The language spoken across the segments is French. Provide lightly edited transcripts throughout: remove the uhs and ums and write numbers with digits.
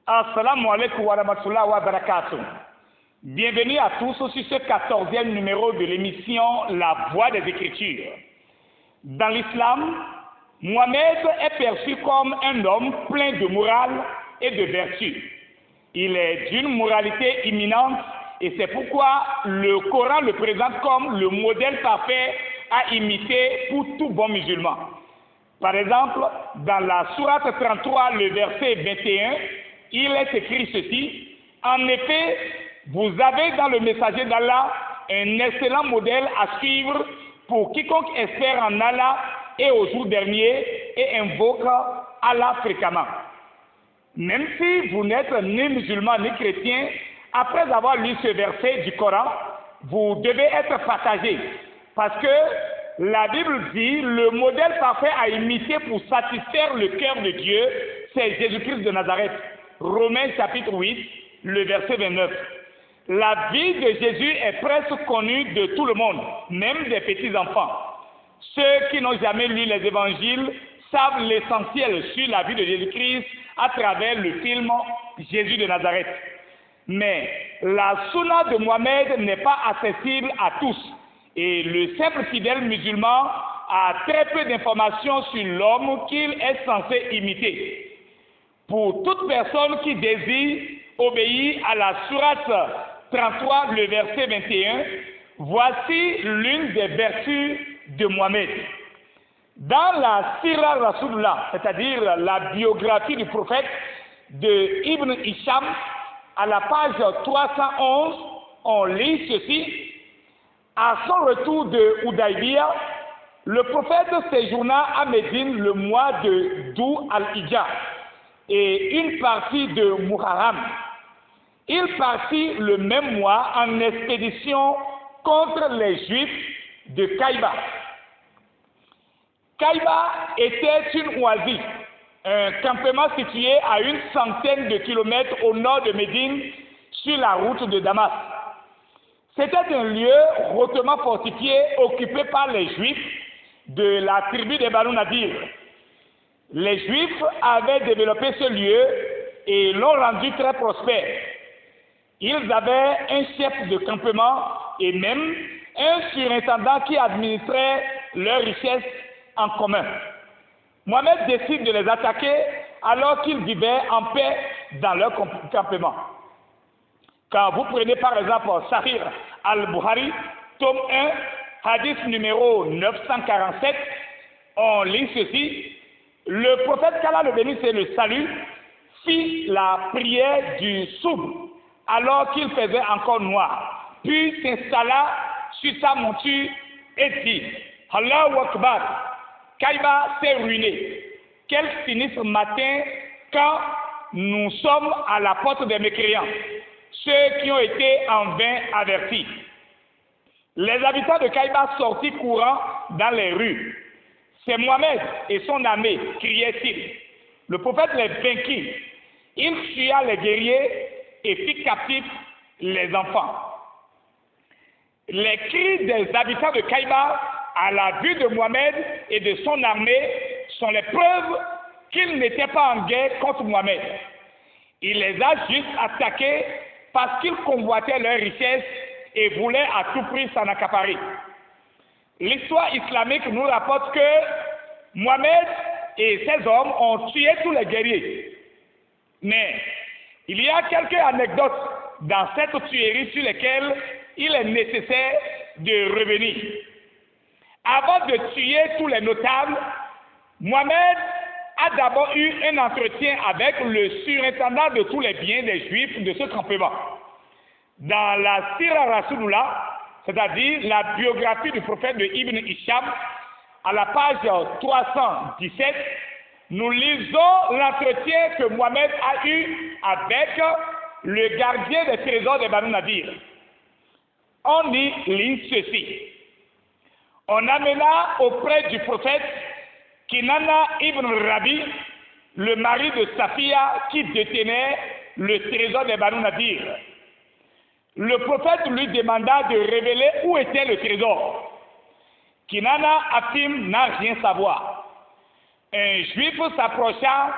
Assalamu alaikum wa rahmatullahi wa barakatuh. Bienvenue à tous sur ce 14e numéro de l'émission La Voix des Écritures. Dans l'islam, Mohamed est perçu comme un homme plein de morale et de vertu. Il est d'une moralité imminente et c'est pourquoi le Coran le présente comme le modèle parfait à imiter pour tout bon musulman. Par exemple, dans la sourate 33, le verset 21, il est écrit ceci: en effet, vous avez dans le messager d'Allah un excellent modèle à suivre pour quiconque espère en Allah et au jour dernier et invoque Allah fréquemment. Même si vous n'êtes ni musulman ni chrétien, après avoir lu ce verset du Coran, vous devez être partagé parce que la Bible dit le modèle parfait à imiter pour satisfaire le cœur de Dieu, c'est Jésus-Christ de Nazareth. Romains chapitre 8, le verset 29. La vie de Jésus est presque connue de tout le monde, même des petits-enfants. Ceux qui n'ont jamais lu les évangiles savent l'essentiel sur la vie de Jésus-Christ à travers le film Jésus de Nazareth. Mais la sunna de Mohamed n'est pas accessible à tous et le simple fidèle musulman a très peu d'informations sur l'homme qu'il est censé imiter. Pour toute personne qui désire obéir à la sourate 33, le verset 21, voici l'une des vertus de Mohamed. Dans la Sira Rasulullah, c'est-à-dire la biographie du prophète de Ibn Hisham, à la page 311, on lit ceci: à son retour de Hudaybiya, le prophète séjourna à Médine le mois de Dhu al-Hijjah et une partie de Muharram. Il partit le même mois en expédition contre les Juifs de Kaïba. Kaïba était une oasis, un campement situé à une centaine de kilomètres au nord de Médine sur la route de Damas. C'était un lieu hautement fortifié occupé par les Juifs de la tribu des Banu Nadir. Les Juifs avaient développé ce lieu et l'ont rendu très prospère. Ils avaient un chef de campement et même un surintendant qui administrait leurs richesses en commun. Mohamed décide de les attaquer alors qu'ils vivaient en paix dans leur campement. Quand vous prenez par exemple Sahih al-Bukhari, tome 1, hadith numéro 947, on lit ceci: le prophète qu'Allah le bénisse et le salue fit la prière du soub alors qu'il faisait encore noir, puis s'installa sur sa monture et dit: Allahu Akbar. Kaïba s'est ruiné. Quel sinistre matin quand nous sommes à la porte des mécréants, ceux qui ont été en vain avertis. Les habitants de Kaïba sortis courant dans les rues. C'est Mohamed et son armée, criait-il. Le prophète les vainquit. Il fuya les guerriers et fit captifs les enfants. Les cris des habitants de Kaïba à la vue de Mohamed et de son armée sont les preuves qu'ils n'étaient pas en guerre contre Mohamed. Il les a juste attaqués parce qu'ils convoitaient leurs richesses et voulaient à tout prix s'en accaparer. L'histoire islamique nous rapporte que Mohamed et ses hommes ont tué tous les guerriers. Mais il y a quelques anecdotes dans cette tuerie sur lesquelles il est nécessaire de revenir. Avant de tuer tous les notables, Mohamed a d'abord eu un entretien avec le surintendant de tous les biens des Juifs de ce campement. Dans la Sira Rasulullah, c'est-à-dire la biographie du prophète de Ibn Hisham, à la page 317, nous lisons l'entretien que Mohamed a eu avec le gardien des trésors des Banu Nadir. On y lit ceci: on amena auprès du prophète Kinana ibn Rabi, le mari de Safia qui détenait le trésor des Banu Nadir. Le prophète lui demanda de révéler où était le trésor. Kinana affirme n'a rien savoir. Un juif s'approcha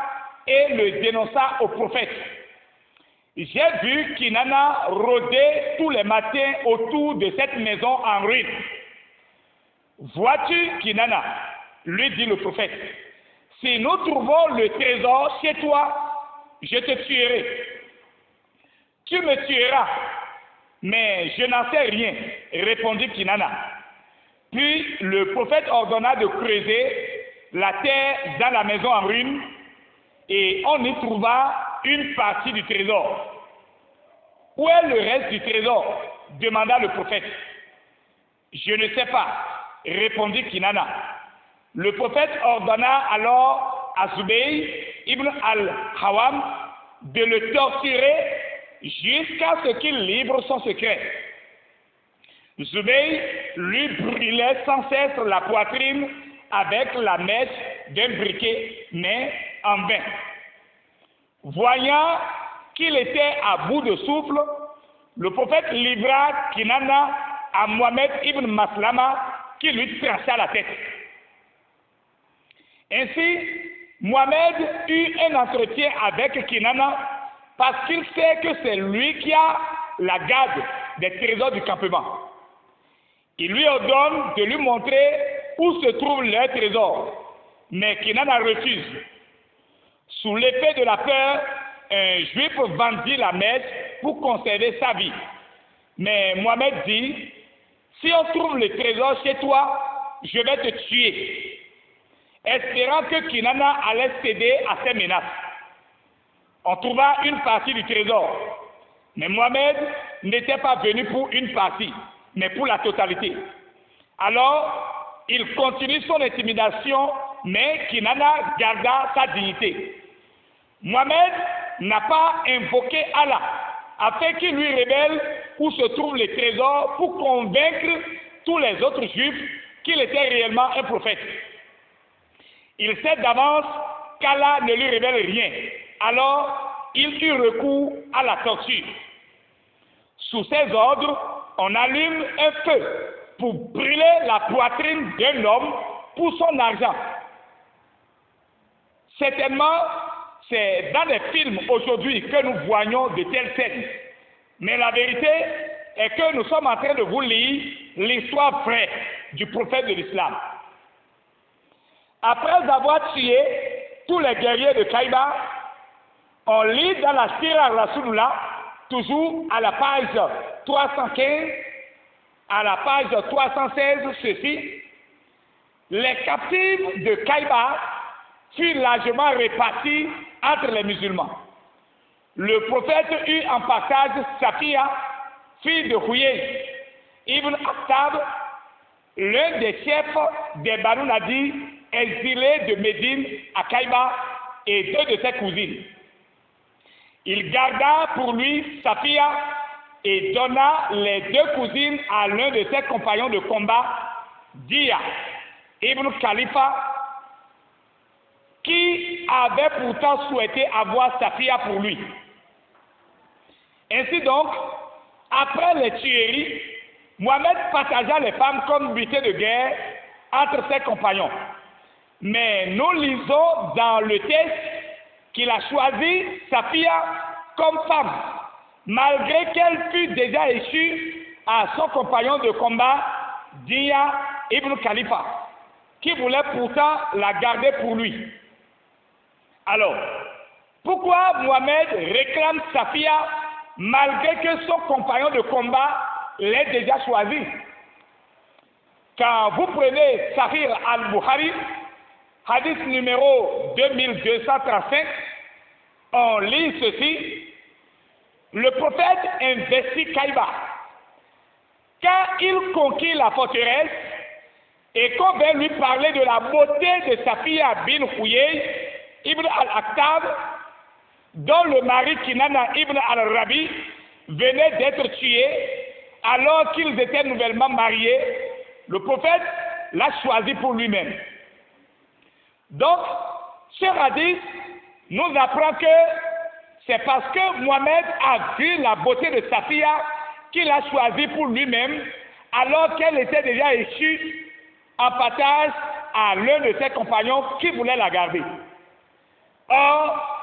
et le dénonça au prophète. j'ai vu Kinana rôder tous les matins autour de cette maison en ruine. Vois-tu, Kinana, lui dit le prophète, si nous trouvons le trésor chez toi, je te tuerai. Tu me tueras, mais je n'en sais rien, répondit Kinana. Puis le prophète ordonna de creuser la terre dans la maison en ruine, et on y trouva une partie du trésor. Où est le reste du trésor? Demanda le prophète. Je ne sais pas, répondit Kinana. Le prophète ordonna alors à Zubayr ibn al-Hawam de le torturer jusqu'à ce qu'il livre son secret. Zubayr lui brûlait sans cesse la poitrine avec la mèche d'un briquet, mais en vain. Voyant qu'il était à bout de souffle, le prophète livra Kinana à Mohamed ibn Maslama qui lui trancha la tête. Ainsi, Mohamed eut un entretien avec Kinana parce qu'il sait que c'est lui qui a la garde des trésors du campement. Il lui ordonne de lui montrer où se trouve leur trésor, mais Kinana refuse. Sous l'effet de la peur, un juif vendit la mèche pour conserver sa vie. Mais Mohamed dit, si on trouve le trésor chez toi, je vais te tuer. Espérant que Kinana allait céder à ses menaces. On trouva une partie du trésor. Mais Mohamed n'était pas venu pour une partie, mais pour la totalité. Alors, il continue son intimidation, mais Kinana garda sa dignité. Mohamed n'a pas invoqué Allah afin qu'il lui révèle où se trouvent les trésors pour convaincre tous les autres juifs qu'il était réellement un prophète. Il sait d'avance qu'Allah ne lui révèle rien. Alors, il eut recours à la torture. Sous ses ordres, on allume un feu pour brûler la poitrine d'un homme pour son argent. Certainement, c'est dans les films aujourd'hui que nous voyons de telles scènes. Mais la vérité est que nous sommes en train de vous lire l'histoire vraie du prophète de l'islam. Après avoir tué tous les guerriers de Kaïba, on lit dans la Sira Rasulullah, toujours à la page 315, à la page 316, ceci: les captifs de Kaïba furent largement répartis entre les musulmans. Le prophète eut en partage Safiya, fille de Huyay, Ibn Akhtab, l'un des chefs des Banu Nadir, exilés de Médine à Kaïba, et deux de ses cousines. Il garda pour lui Safiya et donna les deux cousines à l'un de ses compagnons de combat, Dia Ibn Khalifa, qui avait pourtant souhaité avoir Safiya pour lui. Ainsi donc, après les tueries, Mohamed partagea les femmes comme butin de guerre entre ses compagnons. Mais nous lisons dans le texte qu'il a choisi Safiya comme femme, malgré qu'elle fût déjà échue à son compagnon de combat, Dia Ibn Khalifa, qui voulait pourtant la garder pour lui. Alors, pourquoi Mohamed réclame Safiya malgré que son compagnon de combat l'ait déjà choisi? Quand vous prenez Sahih al-Bukhari, hadith numéro 2235, on lit ceci: le prophète investit Kaïba. Quand il conquit la forteresse et qu'on vint lui parler de la beauté de Safiya bin Huyay Ibn al-Akhtab, dont le mari Kinana ibn al-Rabi venait d'être tué alors qu'ils étaient nouvellement mariés, le prophète l'a choisi pour lui-même. Donc, ce hadith nous apprend que c'est parce que Mohamed a vu la beauté de Safiya qu'il a choisi pour lui-même alors qu'elle était déjà échue en partage à l'un de ses compagnons qui voulait la garder. Or,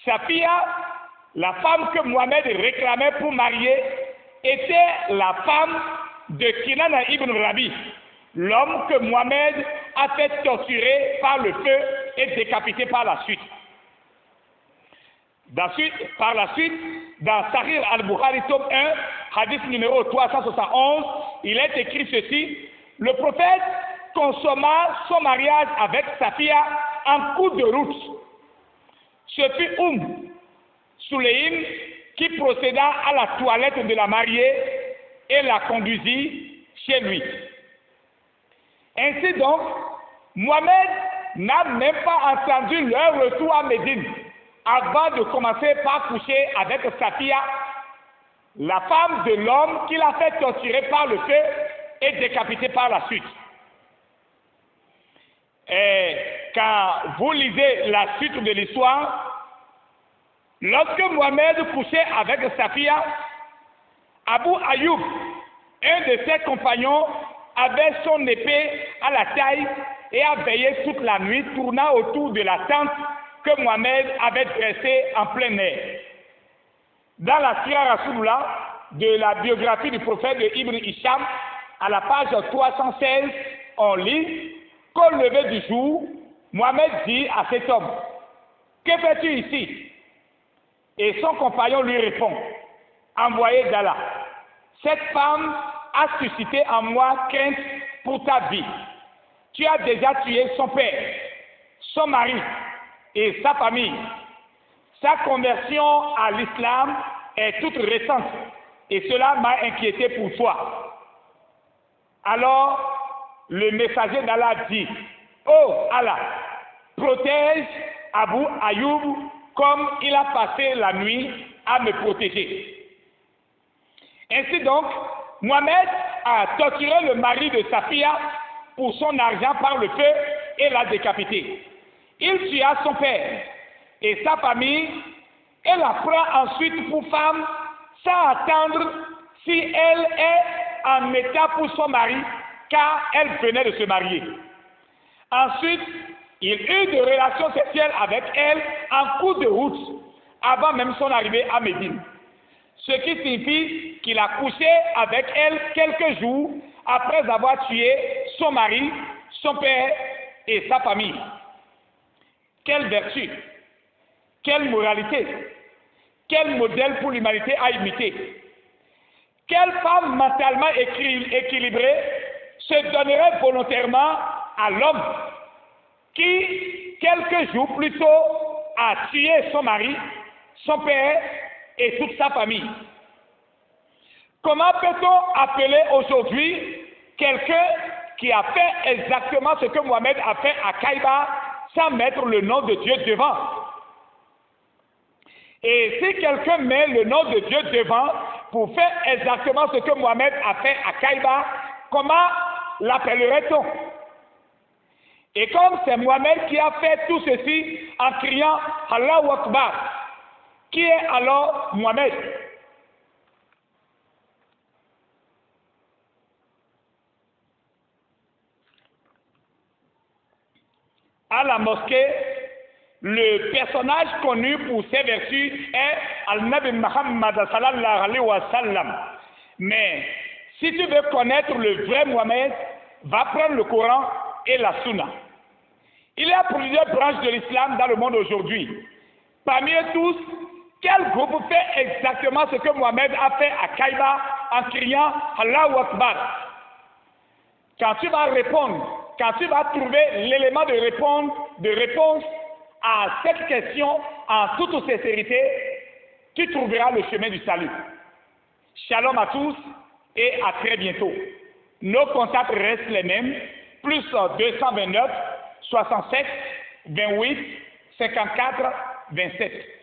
Safiya la femme que Mohamed réclamait pour marier était la femme de Kinana ibn Rabi, l'homme que Mohamed a fait torturer par le feu et décapiter par la suite. Par la suite, dans Sahih al-Bukhari, tome 1, hadith numéro 371, il est écrit ceci: le prophète consomma son mariage avec Safia en cours de route. Ce fut Sulaym qui procéda à la toilette de la mariée et la conduisit chez lui. Ainsi donc, Mohamed n'a même pas entendu leur retour à Médine avant de commencer par coucher avec Safia, la femme de l'homme qu'il a fait torturer par le feu et décapiter par la suite. Et quand vous lisez la suite de l'histoire, lorsque Mohamed couchait avec Safia, Abu Ayoub, un de ses compagnons, avait son épée à la taille et a veillé toute la nuit, tournant autour de la tente que Mohamed avait dressée en plein air. Dans la Sira Rasulullah de la biographie du prophète de Ibn Hisham, à la page 316, on lit qu'au lever du jour, Mohamed dit à cet homme: que fais-tu ici? Et son compagnon lui répond: envoyé d'Allah, cette femme a suscité en moi crainte pour ta vie. Tu as déjà tué son père, son mari et sa famille. Sa conversion à l'islam est toute récente et cela m'a inquiété pour toi. Alors le messager d'Allah dit: oh Allah, protège Abu Ayoub comme il a passé la nuit à me protéger. Ainsi donc, Mohamed a torturé le mari de Safia pour son argent par le feu et l'a décapité. Il tua son père et sa famille et la prend ensuite pour femme sans attendre si elle est en état pour son mari, car elle venait de se marier. Ensuite, il eut des relations sexuelles avec elle en cours de route, avant même son arrivée à Médine. Ce qui signifie qu'il a couché avec elle quelques jours après avoir tué son mari, son père et sa famille. Quelle vertu, quelle moralité, quel modèle pour l'humanité à imiter. Quelle femme mentalement équilibrée se donnerait volontairement à l'homme qui, quelques jours plus tôt, a tué son mari, son père et toute sa famille? Comment peut-on appeler aujourd'hui quelqu'un qui a fait exactement ce que Mohamed a fait à Kaïba sans mettre le nom de Dieu devant? Et si quelqu'un met le nom de Dieu devant pour faire exactement ce que Mohamed a fait à Kaïba, comment l'appellerait-on? Et comme c'est Mohamed qui a fait tout ceci en criant Allahu Akbar, qui est alors Mohamed? À la mosquée, le personnage connu pour ses vertus est Al-Nabi Muhammad sallallahu alayhi wa sallam. Mais si tu veux connaître le vrai Mohamed, va prendre le Coran et la Sunna. Il y a plusieurs branches de l'islam dans le monde aujourd'hui. Parmi eux tous, quel groupe fait exactement ce que Mohamed a fait à Kaïba en criant Allahu Akbar? Quand tu vas répondre, quand tu vas trouver l'élément de réponse à cette question en toute sincérité, tu trouveras le chemin du salut. Shalom à tous et à très bientôt. Nos contacts restent les mêmes, plus 229 67 28 54 27.